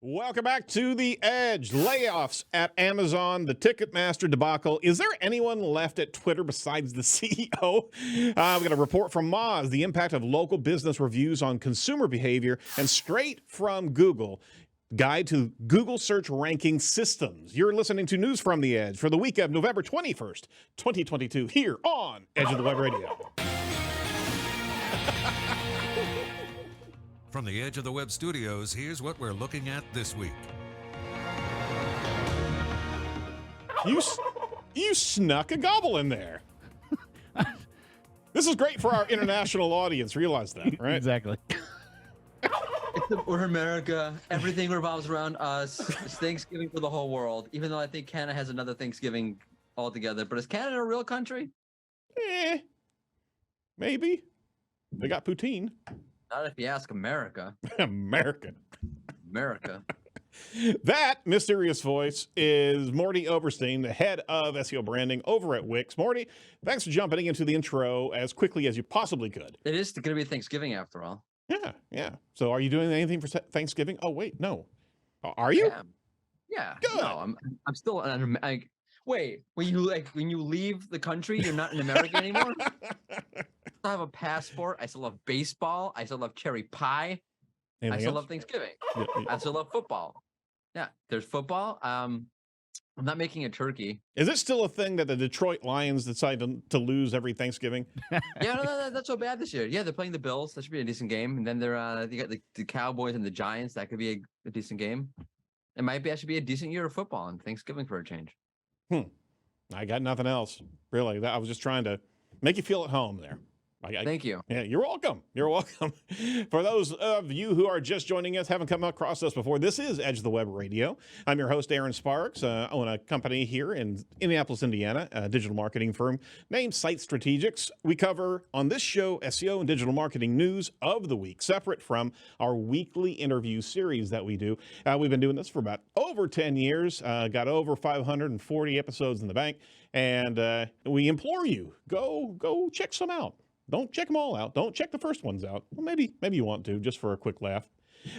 Welcome back to The Edge. Layoffs at Amazon, the Ticketmaster debacle. Is there anyone left at Twitter besides the CEO? We've got a report from Moz, the impact of local business reviews on consumer behavior, and straight from Google, guide to Google search ranking systems. You're listening to News from The Edge for the week of November 21st, 2022, here on Edge of the Web Radio. From the Edge of the Web studios, here's what we're looking at this week. You snuck a gobble in there. This is great for our international audience. Realize that, right? Exactly. We're America. Everything revolves around us. It's Thanksgiving for the whole world, even though I think Canada has another Thanksgiving altogether. But is Canada a real country? Maybe. They got poutine. Not if you ask America. America. That mysterious voice is Morty Oberstein, the head of SEO branding over at Wix. Morty, thanks for jumping into the intro as quickly as you possibly could. It is going to be Thanksgiving after all. Yeah. So are you doing anything for Thanksgiving? Oh, wait, no. Are you? Yeah. Good. No, I'm still wait, when you leave the country, you're not in America anymore? I still have a passport. I still love baseball. I still love cherry pie. Anything I still else? love Thanksgiving. Yeah. I still love football. Yeah, there's football. I'm not making a turkey. Is it still a thing that the Detroit Lions decide to lose every Thanksgiving? Yeah, no, that's so bad this year. Yeah, they're playing the Bills. That should be a decent game. And then they got the Cowboys and the Giants. That could be a decent game. That should be a decent year of football and Thanksgiving for a change. I got nothing else, really. I was just trying to make you feel at home there. Thank you. Yeah, you're welcome. You're welcome. For those of you who are just joining us, haven't come across us before, this is Edge of the Web Radio. I'm your host, Aaron Sparks. I own a company here in Indianapolis, Indiana, a digital marketing firm named Site Strategics. We cover on this show SEO and digital marketing news of the week, separate from our weekly interview series that we do. We've been doing this for about over 10 years, got over 540 episodes in the bank, and we implore you, go check some out. Don't check them all out. Don't check the first ones out. Well, maybe you want to, just for a quick laugh.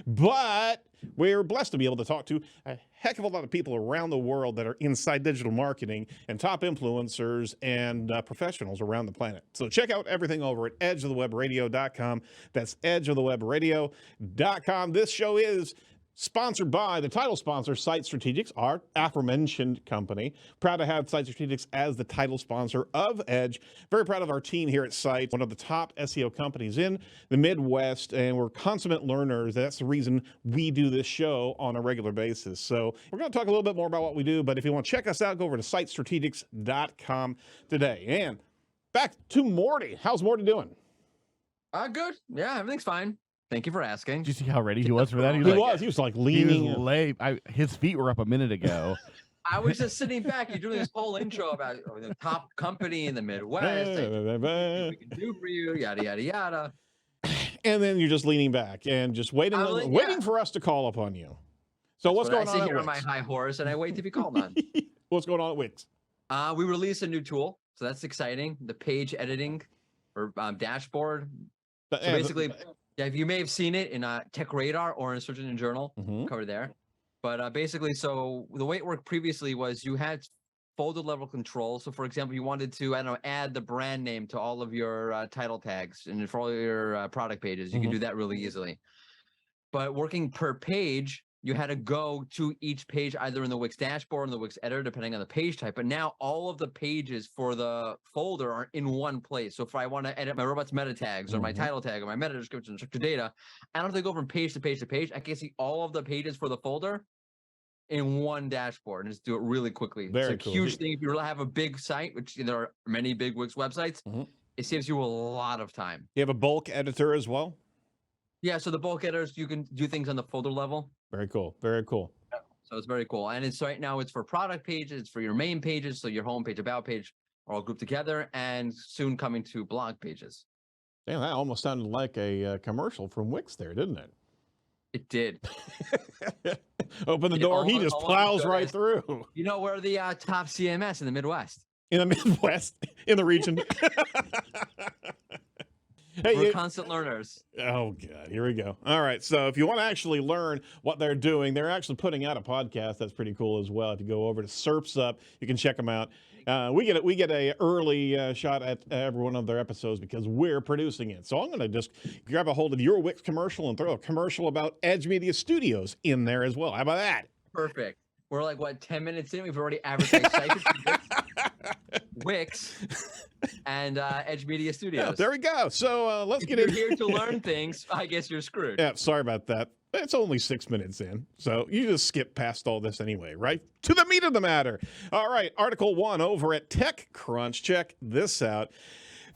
But we're blessed to be able to talk to a heck of a lot of people around the world that are inside digital marketing and top influencers and professionals around the planet. So check out everything over at edgeofthewebradio.com. That's edgeofthewebradio.com. This show is sponsored by the title sponsor, Site Strategics, our aforementioned company. Proud to have Site Strategics as the title sponsor of Edge. Very proud of our team here at Site, one of the top SEO companies in the Midwest, and we're consummate learners. That's the reason we do this show on a regular basis. So we're going to talk a little bit more about what we do, but if you want to check us out, go over to sitestrategics.com today. And back to Morty. How's Morty doing? Good. Yeah, everything's fine. Thank you for asking. Did you see how ready he was for that? He was like leaning. He was late. His feet were up a minute ago. I was just sitting back. You're doing this whole intro about the top company in the Midwest. We can do for you, yada, yada, yada. And then you're just leaning back and just waiting for us to call upon you. So what's going on? I sit here on my high horse and I wait to be called on. What's going on at Wix? We released a new tool, so that's exciting. The page editing or dashboard. So basically, yeah, you may have seen it in Tech Radar or in Search Engine Journal, covered there. But basically, so the way it worked previously was you had folder level control. So for example, you wanted to, add the brand name to all of your title tags and for all your product pages, you can do that really easily. But working per page, you had to go to each page, either in the Wix dashboard or in the Wix editor, depending on the page type. But now all of the pages for the folder are in one place. So if I want to edit my robots meta tags or my title tag or my meta description, structured data, I don't have to go from page to page to page. I can see all of the pages for the folder in one dashboard and just do it really quickly. It's a huge thing. If you really have a big site, which there are many big Wix websites, it saves you a lot of time. You have a bulk editor as well? Yeah, so the bulk editors, you can do things on the folder level. Very cool. Very cool. So it's very cool. And it's right now it's for product pages, it's for your main pages. So your home page, about page are all grouped together and soon coming to blog pages. Damn, that almost sounded like a commercial from Wix there, didn't it? It did. Open the door, he just plows right through. You know, we're the top CMS in the Midwest. In the Midwest, in the region. Hey, We're constant learners. Oh, God. Here we go. All right. So if you want to actually learn what they're doing, they're actually putting out a podcast that's pretty cool as well. If you go over to Surf's Up, you can check them out. We get a early shot at every one of their episodes because we're producing it. So I'm going to just grab a hold of your Wix commercial and throw a commercial about Edge Media Studios in there as well. How about that? Perfect. We're like, what, 10 minutes in? We've already advertised Wix and Edge Media Studios. Yeah, there we go. So let's get If in. you're here to learn things, I guess you're screwed. Yeah, sorry about that. It's only 6 minutes in, so you just skip past all this anyway, right? To the meat of the matter. All right, Article 1 over at TechCrunch. Check this out.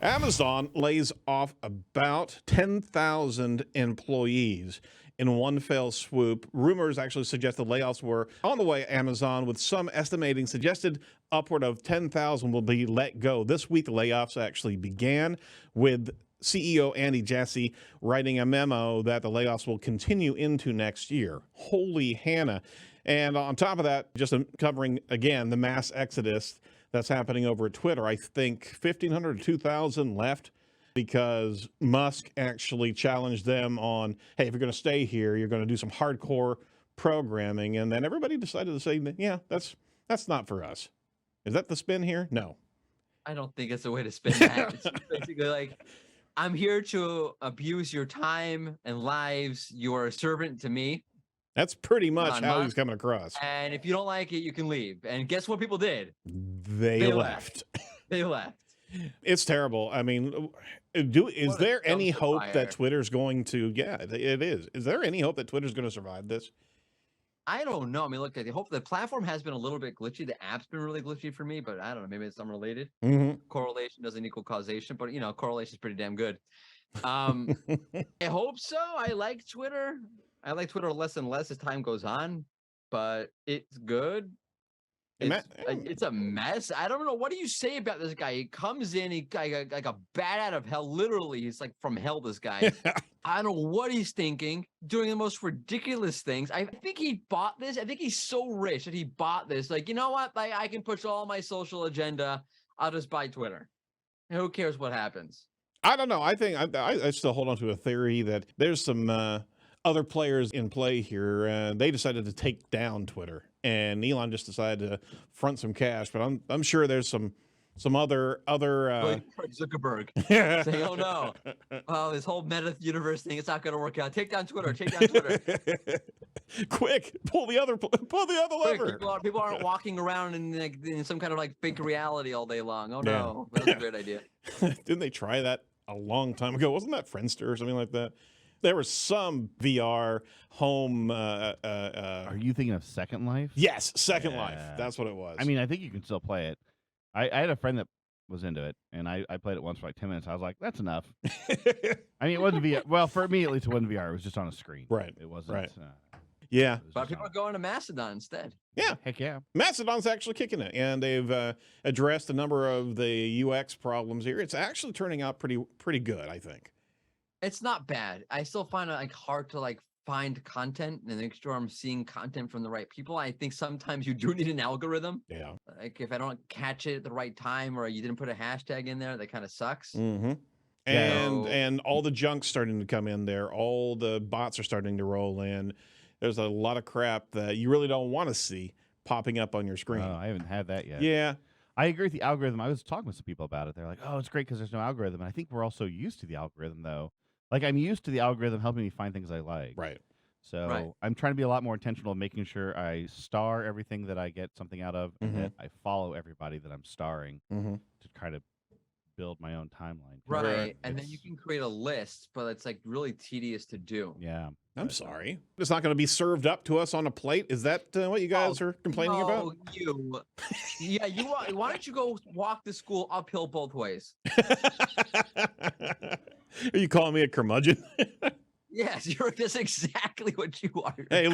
Amazon lays off about 10,000 employees in one fell swoop. Rumors actually suggest the layoffs were on the way at Amazon, with some estimating suggested upward of 10,000 will be let go. This week, the layoffs actually began with CEO Andy Jassy writing a memo that the layoffs will continue into next year. Holy Hannah. And on top of that, just covering, again, the mass exodus that's happening over at Twitter. I think 1,500 to 2,000 left because Musk actually challenged them on, hey, if you're going to stay here, you're going to do some hardcore programming. And then everybody decided to say, yeah, that's not for us. Is that the spin here? No. I don't think it's a way to spin that. It's basically like, I'm here to abuse your time and lives. You're a servant to me. That's pretty much how Musk. he's coming across. And if you don't like it, you can leave. And guess what people did? They left. They left. It's terrible. I mean, is there any hope that Twitter's going to? Yeah, it is. Is there any hope that Twitter's going to survive this? I don't know. I mean, look, I hope the platform has been a little bit glitchy. The app's been really glitchy for me, but I don't know. Maybe it's unrelated. Mm-hmm. Correlation doesn't equal causation, but correlation is pretty damn good. I hope so. I like Twitter. I like Twitter less and less as time goes on, but it's good. It's a mess. I don't know. What do you say about this guy? He comes in, like a bat out of hell. Literally, he's like from hell, this guy. I don't know what he's thinking, doing the most ridiculous things. I think he bought this. I think he's so rich that he bought this. Like, you know what? Like, I can push all my social agenda. I'll just buy Twitter. And who cares what happens? I don't know. I think I still hold on to a theory that there's some other players in play here. They decided to take down Twitter, and Elon just decided to front some cash. But I'm sure there's some other like Zuckerberg saying, "Oh no, oh this whole meta universe thing, it's not going to work out. Take down Twitter. Take down Twitter. Quick, pull the other lever." People aren't walking around in some kind of like fake reality all day long. Oh no, that's a great idea. Didn't they try that a long time ago? Wasn't that Friendster or something like that? There was some VR home. Are you thinking of Second Life? Yes, Second Life. That's what it was. I mean, I think you can still play it. I had a friend that was into it, and I played it once for like 10 minutes. I was like, that's enough. I mean, it wasn't VR. Well, for me, at least, it wasn't VR. It was just on a screen. Right. It wasn't. Right. Yeah. But people are going to Mastodon instead. Yeah. Heck yeah. Mastodon's actually kicking it, and they've addressed a number of the UX problems here. It's actually turning out pretty good, I think. It's not bad. I still find it like hard to like find content and make sure I'm seeing content from the right people. I think sometimes you do need an algorithm. Yeah. Like if I don't catch it at the right time or you didn't put a hashtag in there, that kind of sucks. Mm-hmm. And all the junk's starting to come in there. All the bots are starting to roll in. There's a lot of crap that you really don't want to see popping up on your screen. Oh, I haven't had that yet. Yeah. I agree with the algorithm. I was talking with some people about it. They're like, oh, it's great because there's no algorithm. And I think we're also used to the algorithm, though. Like, I'm used to the algorithm helping me find things I like. Right. So I'm trying to be a lot more intentional of making sure I star everything that I get something out of, and that I follow everybody that I'm starring to kind of build my own timeline. Right. And then you can create a list, but it's like really tedious to do. Yeah. I'm sorry. It's not going to be served up to us on a plate. Is that what you guys are complaining about? Yeah, why don't you go walk to school uphill both ways? Are you calling me a curmudgeon? Yes, that's exactly what you are. Hey,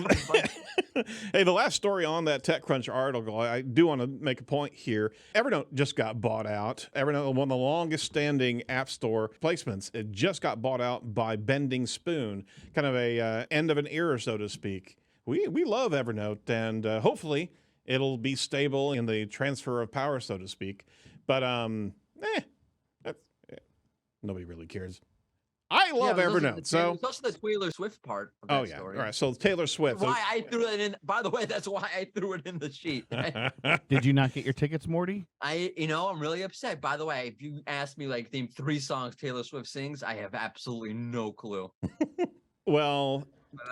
hey, the last story on that TechCrunch article, I do want to make a point here. Evernote just got bought out. Evernote, one of the longest standing app store placements, it just got bought out by Bending Spoon, kind of a end of an era, so to speak. We love Evernote, and hopefully it'll be stable in the transfer of power, so to speak. But nobody really cares. I love Evernote. So it's also the Taylor Swift part of that story. All right. So Taylor Swift. Why I threw it in. By the way, that's why I threw it in the sheet. Did you not get your tickets, Morty? I'm really upset. By the way, if you ask me like name 3 songs Taylor Swift sings, I have absolutely no clue. Well,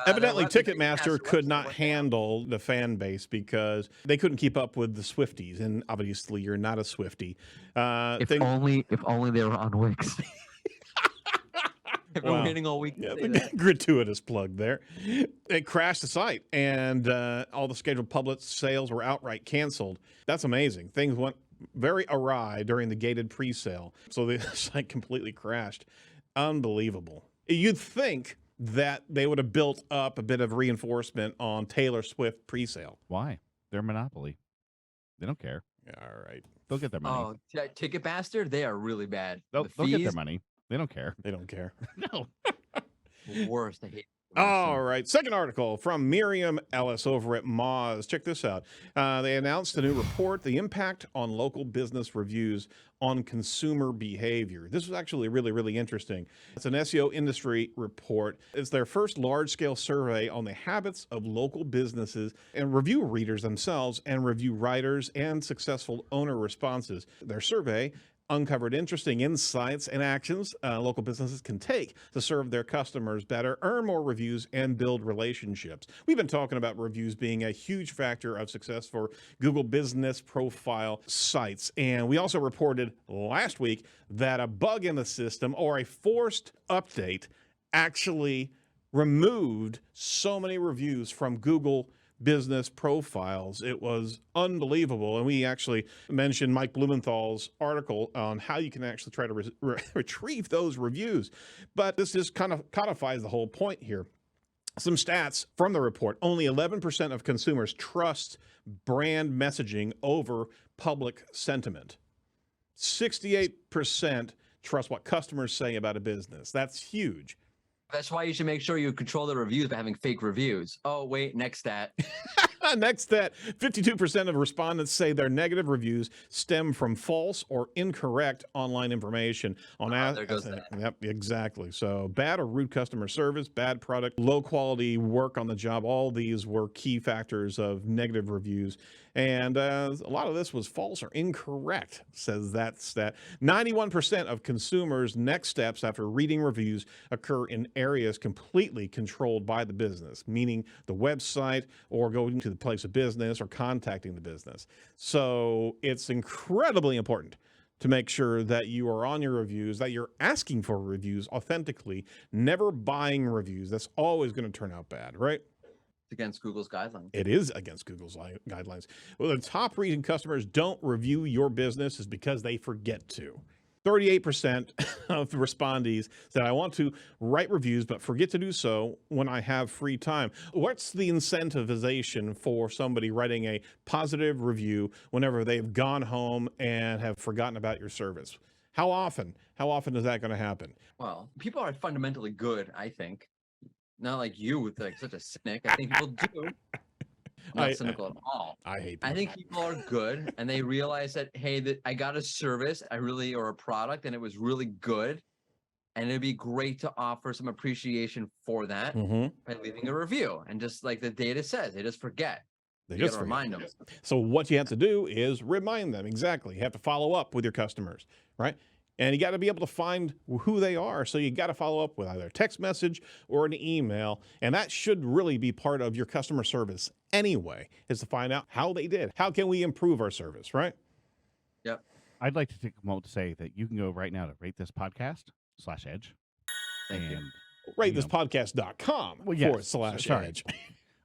evidently Ticketmaster could not handle the fan base because they couldn't keep up with the Swifties, and obviously you're not a Swiftie. If only they were on Wix. I've been waiting all week. Yeah, gratuitous plug there. It crashed the site, and all the scheduled public sales were outright canceled. That's amazing. Things went very awry during the gated pre-sale, so the site completely crashed. Unbelievable. You'd think that they would have built up a bit of reinforcement on Taylor Swift pre-sale. Why? They're a monopoly. They don't care. All right. They'll get their money. Oh, Ticketmaster, they are really bad. They'll get their money. They don't care. They don't care. No. Worst. I hate. All right. Second article from Miriam Ellis over at Moz. Check this out. They announced a new report, The Impact on Local Business Reviews on Consumer Behavior. This was actually really, really interesting. It's an SEO industry report. It's their first large-scale survey on the habits of local businesses and review readers themselves and review writers and successful owner responses. Their survey uncovered interesting insights and actions local businesses can take to serve their customers better, earn more reviews, and build relationships. We've been talking about reviews being a huge factor of success for Google Business Profile sites. And we also reported last week that a bug in the system or a forced update actually removed so many reviews from Google Business Profiles. It was unbelievable. And we actually mentioned Mike Blumenthal's article on how you can actually try to retrieve those reviews. But this just kind of codifies the whole point here. Some stats from the report. Only 11% of consumers trust brand messaging over public sentiment. 68% trust what customers say about a business. That's huge. That's why you should make sure you control the reviews by having fake reviews. Oh, wait, next stat. Next stat, 52% of respondents say their negative reviews stem from false or incorrect online information. There goes that. Yep, exactly. So bad or rude customer service, bad product, low quality work on the job, all these were key factors of negative reviews. And a lot of this was false or incorrect, says that stat. 91% of consumers' next steps after reading reviews occur in areas completely controlled by the business, meaning the website or going to the place of business or contacting the business. So it's incredibly important to make sure that you are on your reviews, that you're asking for reviews authentically, never buying reviews. That's always going to turn out bad, right? Against Google's guidelines. It is against Google's guidelines. Well, the top reason customers don't review your business is because they forget to. 38% of the respondees said, I want to write reviews, but forget to do so when I have free time. What's the incentivization for somebody writing a positive review whenever they've gone home and have forgotten about your service? How often? How often is that going to happen? Well, people are fundamentally good, I think. Not like you with like such a cynic. I think people do. Not cynical at all. I hate people. I think people are good and they realize that, hey, that I got a service, or a product, and it was really good. And it'd be great to offer some appreciation for that by leaving a review. And just like the data says, they just forget. They You just gotta forget. remind them. So what you have to do is remind them. Exactly. You have to follow up with your customers, right? And you got to be able to find who they are. So you got to follow up with either a text message or an email. And that should really be part of your customer service anyway, is to find out how they did. How can we improve our service, right? Yep. I'd like to take a moment to say that you can go right now to ratethispodcast/edge. Thank you. RateThisPodcast.com /edge.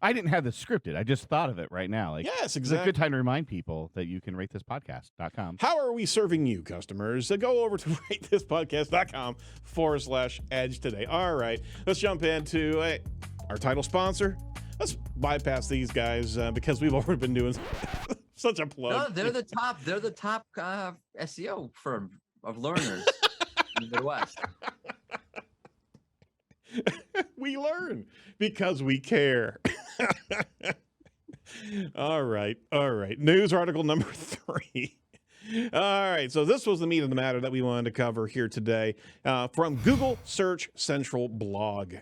I didn't have this scripted. I just thought of it right now. Like, Yes, it's a exactly. good time to remind people that you can ratethispodcast.com. How are we serving you, customers? Go over to RateThisPodcast.com /edge today. All right, let's jump into our title sponsor. Let's bypass these guys because we've already been doing such a plug. No, they're the top. They're the top SEO firm of learners in the Midwest. We learn because we care. All right. News article number 3. All right, so this was the meat of the matter that we wanted to cover here today from Google Search Central blog.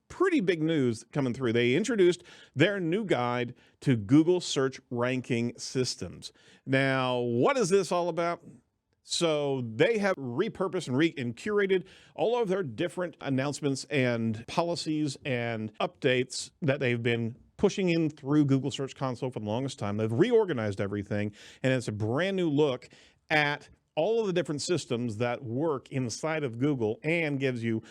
Pretty big news coming through. They introduced their new guide to Google search ranking systems. Now, what is this all about? So they have repurposed and curated all of their different announcements and policies and updates that they've been pushing in through Google Search Console for the longest time. They've reorganized everything, and it's a brand new look at all of the different systems that work inside of Google and gives you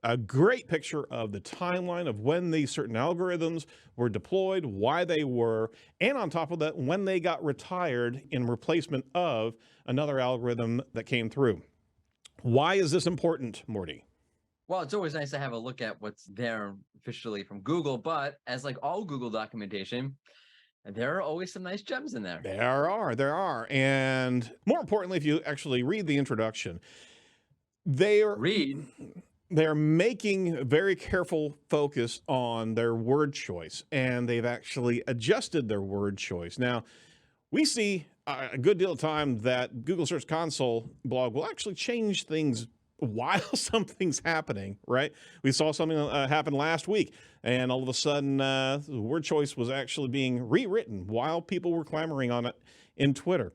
a great picture of the timeline of when these certain algorithms were deployed, why they were, and on top of that, when they got retired in replacement of another algorithm that came through. Why is this important, Morty? Well, it's always nice to have a look at what's there officially from Google, but as like all Google documentation, there are always some nice gems in there. There are. And more importantly, if you actually read the introduction, they're making very careful focus on their word choice, and they've actually adjusted their word choice. Now, we see a good deal of time that Google Search Console blog will actually change things while something's happening, right? We saw something happen last week, and all of a sudden, the word choice was actually being rewritten while people were clamoring on it in Twitter.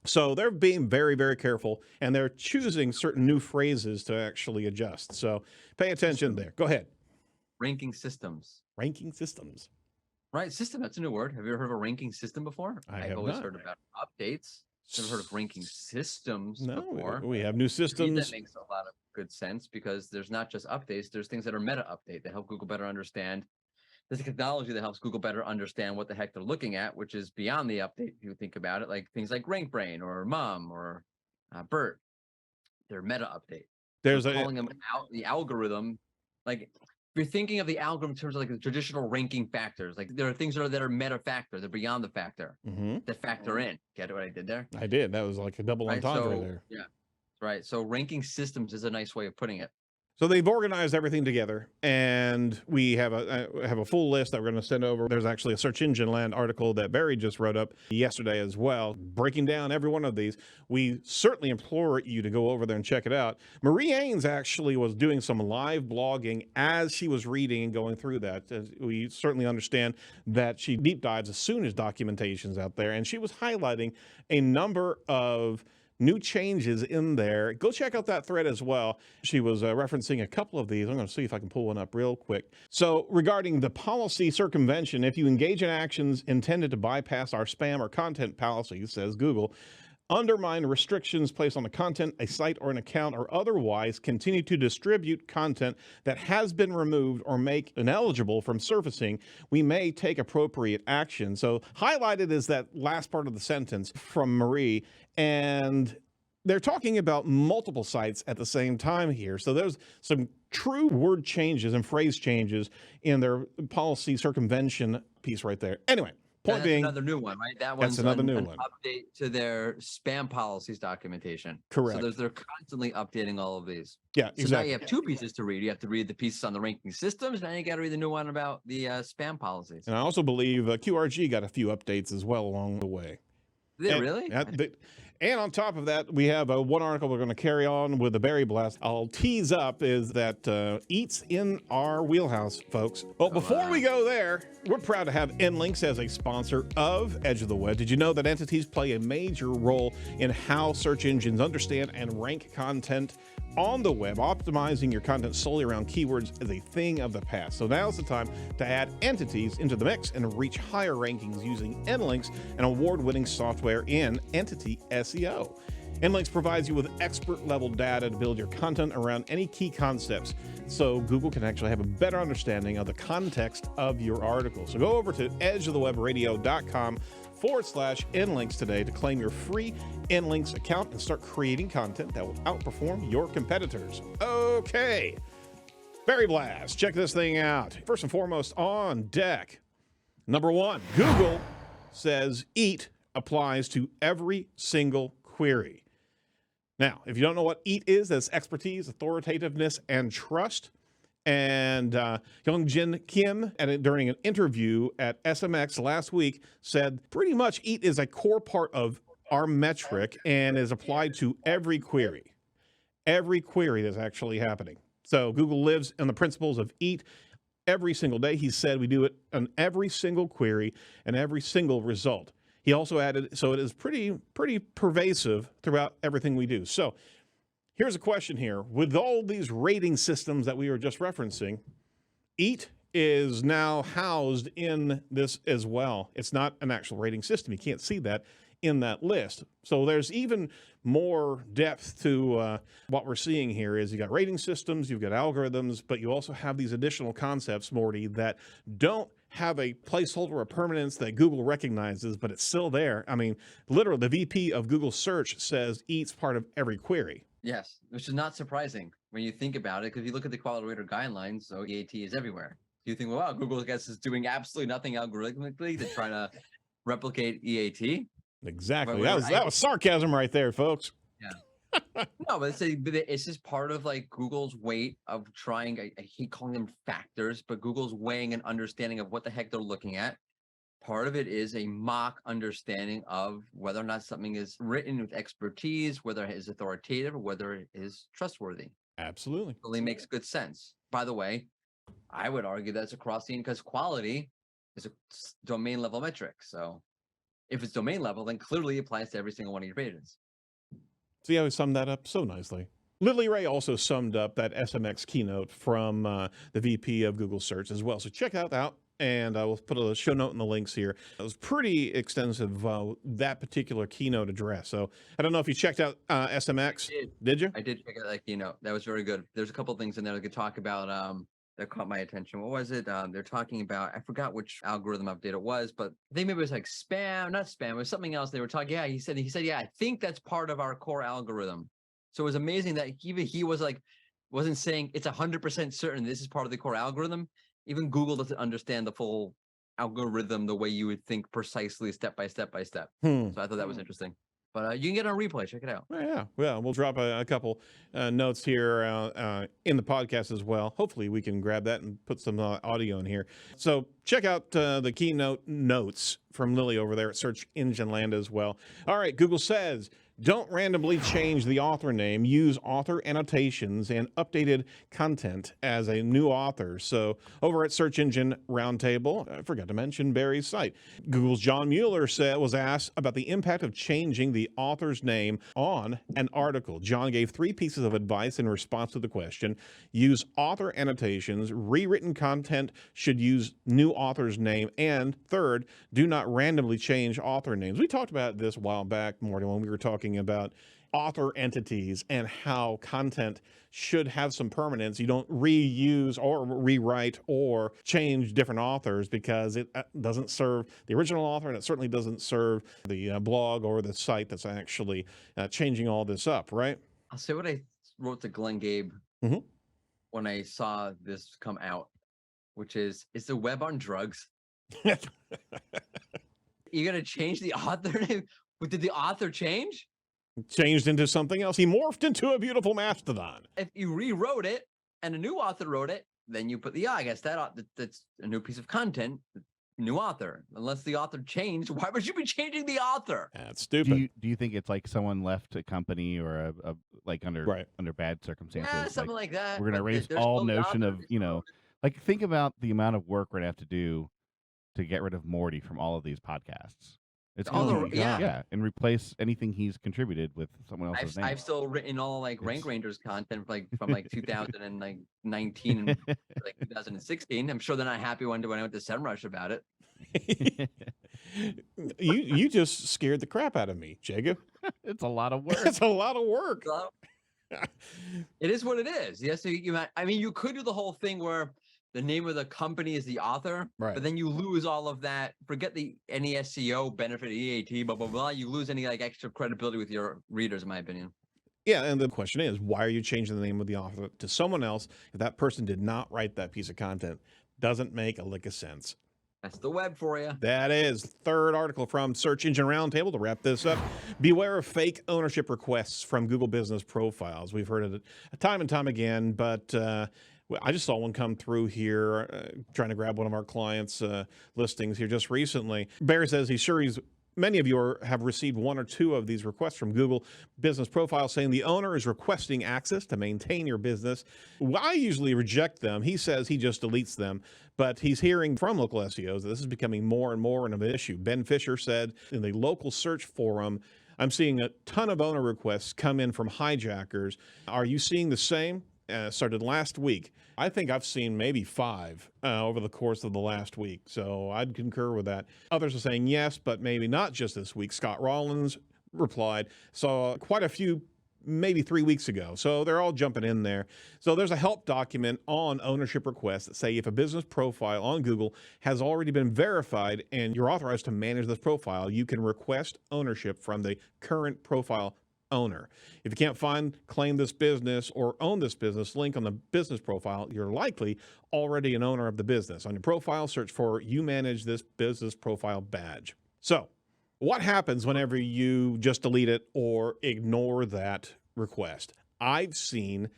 So they're being very, very careful, and they're choosing certain new phrases to actually adjust. So pay attention there. Go ahead. Ranking systems. Ranking systems. Right, system, that's a new word. Have you ever heard of a ranking system before? I've always heard about updates. Never heard of ranking systems before. We have new systems. That makes a lot of good sense because there's not just updates, there's things that are meta update that help Google better understand. There's a technology that helps Google better understand what the heck they're looking at, which is beyond the update. If you think about it, like things like RankBrain or Mom or BERT, they're meta update. There's calling them out the algorithm. Like if you're thinking of the algorithm in terms of like the traditional ranking factors, like there are things that are meta factors, they're beyond the factor that factor in. Get what I did there? I did. That was like a double entendre there. Yeah, right. So ranking systems is a nice way of putting it. So they've organized everything together, and we have a full list that we're going to send over. There's actually a Search Engine Land article that Barry just wrote up yesterday as well, breaking down every one of these. We certainly implore you to go over there and check it out. Marie Ains actually was doing some live blogging as she was reading and going through that. We certainly understand that she deep dives as soon as documentation's out there, and she was highlighting a number of new changes in there. Go check out that thread as well. She was referencing a couple of these. I'm going to see if I can pull one up real quick. So regarding the policy circumvention, if you engage in actions intended to bypass our spam or content policies, says Google, undermine restrictions placed on the content, a site or an account, or otherwise continue to distribute content that has been removed or make ineligible from surfacing, we may take appropriate action. So highlighted is that last part of the sentence from Marie, and they're talking about multiple sites at the same time here. So there's some true word changes and phrase changes in their policy circumvention piece right there. Anyway. Point being, another new one, right? That one's another new an one. Update to their spam policies documentation. Correct. So they're constantly updating all of these. Yeah, so exactly. now you have two pieces to read. You have to read the pieces on the ranking systems. Now you got to read the new one about the spam policies. And I also believe QRG got a few updates as well along the way. Did they really? And on top of that, we have one article we're going to carry on with the Berry Blast. I'll tease up is that Eat's in our wheelhouse, folks. Well, before we go there, we're proud to have NLinks as a sponsor of Edge of the Web. Did you know that entities play a major role in how search engines understand and rank content on the web? Optimizing your content solely around keywords is a thing of the past. So now's the time to add entities into the mix and reach higher rankings using NLinks, an award-winning software in entity SEO. NLinks provides you with expert-level data to build your content around any key concepts, so Google can actually have a better understanding of the context of your article. So go over to edgeofthewebradio.com/NLinks today to claim your free NLinks account and start creating content that will outperform your competitors. Okay, Berry Blast, check this thing out. First and foremost on deck, number one, Google says EAT applies to every single query. Now, if you don't know what EAT is, that's expertise, authoritativeness, and trust. And Youngjin Kim, during an interview at SMX last week, said pretty much EAT is a core part of our metric and is applied to every query that's actually happening. So Google lives on the principles of eat every single day. He said we do it on every single query and every single result. He also added, so it is pretty pervasive throughout everything we do. So here's a question here. With all these rating systems that we were just referencing, EAT is now housed in this as well. It's not an actual rating system. You can't see that in that list. So there's even more depth to what we're seeing here is you got rating systems, you've got algorithms, but you also have these additional concepts, Morty, that don't have a placeholder or permanence that Google recognizes, but it's still there. I mean, literally, the VP of Google Search says EAT's part of every query. Yes, which is not surprising when you think about it, because if you look at the quality rater guidelines, so EAT is everywhere. You think, well, wow, Google, I guess, is doing absolutely nothing algorithmically to try to replicate EAT. Exactly. That was sarcasm right there, folks. Yeah. No, but it's just part of like Google's weight of trying. I hate calling them factors, but Google's weighing and understanding of what the heck they're looking at. Part of it is a mock understanding of whether or not something is written with expertise, whether it is authoritative, or whether it is trustworthy. Absolutely. It really makes good sense. By the way, I would argue that's across the because quality is a domain level metric. So if it's domain level, then clearly it applies to every single one of your pages. See how we summed that up so nicely. Lily Ray also summed up that SMX keynote from the VP of Google Search as well. So check that out. And I will put a show note in the links here. It was pretty extensive, that particular keynote address. So I don't know if you checked out SMX. Did you? I did check out that keynote. That was very good. There's a couple of things in there that could talk about that caught my attention. What was it? They're talking about, I forgot which algorithm update it was, but I think maybe it was like spam, not spam, it was something else they were talking. Yeah, he said, yeah, I think that's part of our core algorithm. So it was amazing that even he was like, wasn't saying it's 100% certain this is part of the core algorithm. Even Google doesn't understand the full algorithm the way you would think precisely step by step by step. So I thought that was interesting. But you can get it on replay. Check it out. Yeah. We'll drop a couple notes here in the podcast as well. Hopefully we can grab that and put some audio in here. So check out the keynote notes from Lily over there at Search Engine Land as well. All right. Google says, don't randomly change the author name. Use author annotations and updated content as a new author. So over at Search Engine Roundtable, I forgot to mention Barry's site. Google's John Mueller was asked about the impact of changing the author's name on an article. John gave 3 pieces of advice in response to the question. Use author annotations. Rewritten content should use new author's name. And third, do not randomly change author names. We talked about this a while back, Morty, when we were talking about author entities and how content should have some permanence. You don't reuse or rewrite or change different authors because it doesn't serve the original author, and it certainly doesn't serve the blog or the site that's actually changing all this up, right? I'll say what I wrote to Glenn Gabe when I saw this come out, which is the web on drugs? You're going to change the author name? But did the author change? Changed into something else. He morphed into a beautiful mastodon. If you rewrote it and a new author wrote it, then you put I guess that's a new piece of content, new author. Unless the author changed, why would you be changing the author? That's stupid. Do you think it's like someone left a company or like under bad circumstances? Yeah, something like that. We're going to erase all notion of, like think about the amount of work we're going to have to do to get rid of Morty from all of these podcasts. It's and replace anything he's contributed with someone else's name. I've still written all like Rank Rangers content from 2019 and 2016. I'm sure they're not happy when I went to SEMrush about it. You just scared the crap out of me, Jacob. It's a lot of work. It's a lot of work. It is what it is. Yes, you could do the whole thing where the name of the company is the author, but then you lose all of that. Forget any SEO benefit, EAT, blah, blah, blah. You lose any extra credibility with your readers, in my opinion. Yeah, and the question is, why are you changing the name of the author to someone else if that person did not write that piece of content? Doesn't make a lick of sense. That's the web for you. That is third article from Search Engine Roundtable to wrap this up. Beware of fake ownership requests from Google Business Profiles. We've heard it time and time again, but I just saw one come through here trying to grab one of our clients' listings here just recently. Barry says he's sure he's many of you have received one or two of these requests from Google Business Profile saying the owner is requesting access to maintain your business. Well, I usually reject them. He says he just deletes them, but he's hearing from local SEOs that this is becoming more and more of an issue. Ben Fisher said in the local search forum, I'm seeing a ton of owner requests come in from hijackers. Are you seeing the same? Started last week. I think I've seen maybe 5 over the course of the last week. So I'd concur with that. Others are saying yes, but maybe not just this week. Scott Rollins replied, saw quite a few maybe 3 weeks ago. So they're all jumping in there. So there's a help document on ownership requests that say if a business profile on Google has already been verified and you're authorized to manage this profile, you can request ownership from the current profile owner. If you can't find claim this business or own this business link on the business profile, you're likely already an owner of the business. On your profile, search for you manage this business profile badge. So what happens whenever you just delete it or ignore that request? I've seen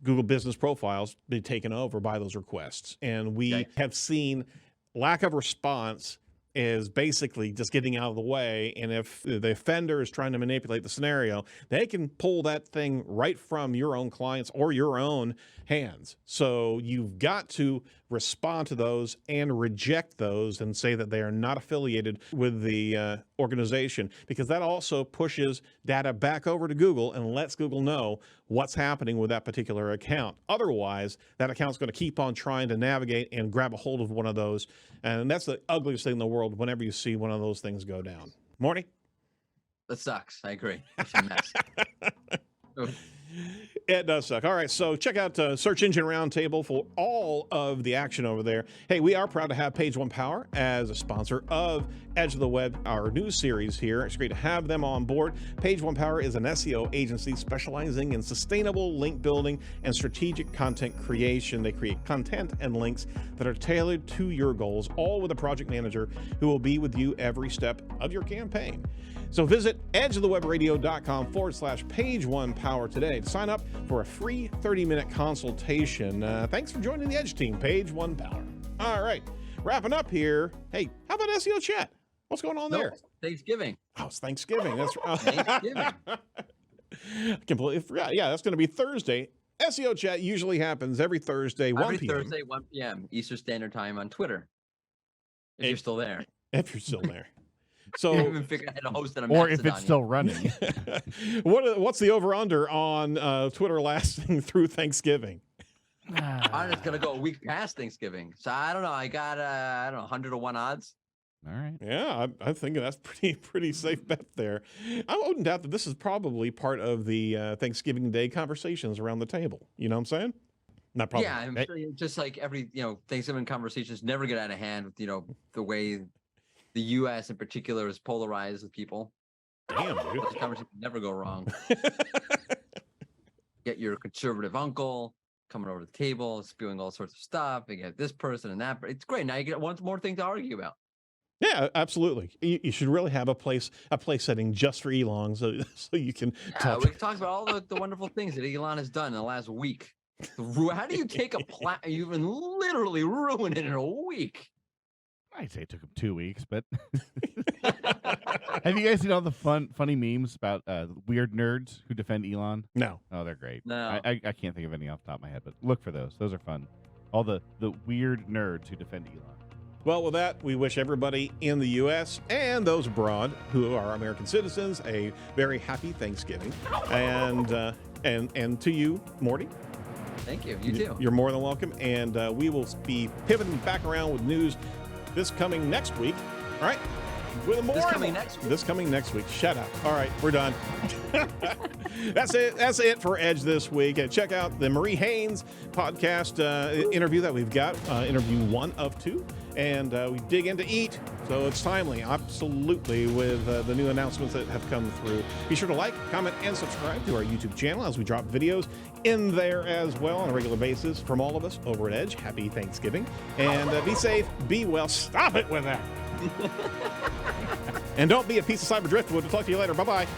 Google Business Profiles be taken over by those requests, and we have seen lack of response is basically just getting out of the way. And if the offender is trying to manipulate the scenario, they can pull that thing right from your own clients or your own hands. So you've got to respond to those and reject those and say that they are not affiliated with the organization, because that also pushes data back over to Google and lets Google know what's happening with that particular account. Otherwise, that account's going to keep on trying to navigate and grab a hold of one of those. And that's the ugliest thing in the world whenever you see one of those things go down. Morty? That sucks. I agree. It's a mess. It does suck. All right, so check out Search Engine Roundtable for all of the action over there. Hey, we are proud to have Page One Power as a sponsor of Edge of the Web, our news series here. It's great to have them on board. Page One Power is an SEO agency specializing in sustainable link building and strategic content creation. They create content and links that are tailored to your goals, all with a project manager who will be with you every step of your campaign. So visit edgeofthewebradio.com/Page One Power today to sign up for a free 30-minute consultation. Thanks for joining the Edge team, Page One Power. All right, wrapping up here. Hey, how about SEO chat? What's going on there? Thanksgiving. Oh, it's Thanksgiving. That's Thanksgiving. Completely forgot. Yeah, that's going to be Thursday. SEO chat usually happens every Thursday, 1 p.m. Thursday, 1 p.m. Eastern Standard Time on Twitter. If you're still there. If you're still there. So, I haven't figured out how to host it on or if Mastodon it's still running. What's the over-under on Twitter lasting through Thanksgiving? I'm just going to go a week past Thanksgiving. So I don't know. I got, 100 to 1 odds. All right. Yeah, I'm thinking that's pretty safe bet there. I wouldn't doubt that this is probably part of the Thanksgiving Day conversations around the table. You know what I'm saying? Not probably. Yeah, I'm sure just like every, Thanksgiving conversations never get out of hand with, the way the U.S. in particular is polarized with people. Damn, dude. Those conversations never go wrong. Get your conservative uncle coming over the table, spewing all sorts of stuff. You get this person and that. It's great. Now you get one more thing to argue about. Yeah, absolutely. You should really have a place setting just for Elon, so you can talk. We can talk about all the wonderful things that Elon has done in the last week. How do you take a you can literally ruin it in a week? I'd say it took him 2 weeks, but have you guys seen all the funny memes about weird nerds who defend Elon? No. Oh, they're great. No. I can't think of any off the top of my head, but look for those. Those are fun. All the weird nerds who defend Elon. Well, with that, we wish everybody in the U.S. and those abroad who are American citizens a very happy Thanksgiving. And to you, Morty. Thank you. You too. You're more than welcome. And we will be pivoting back around with news this coming next week. All right. With more. This coming next week. Shut up. All right. We're done. That's it. That's it for Edge this week. Check out the Marie Haynes podcast interview that we've got. Interview 1 of 2. And we dig into EAT. So it's timely. Absolutely. With the new announcements that have come through. Be sure to like, comment, and subscribe to our YouTube channel as we drop videos in there as well on a regular basis. From all of us over at Edge, happy Thanksgiving. And be safe, be well. Stop it with that. And don't be a piece of cyber driftwood. We'll talk to you later. Bye-bye.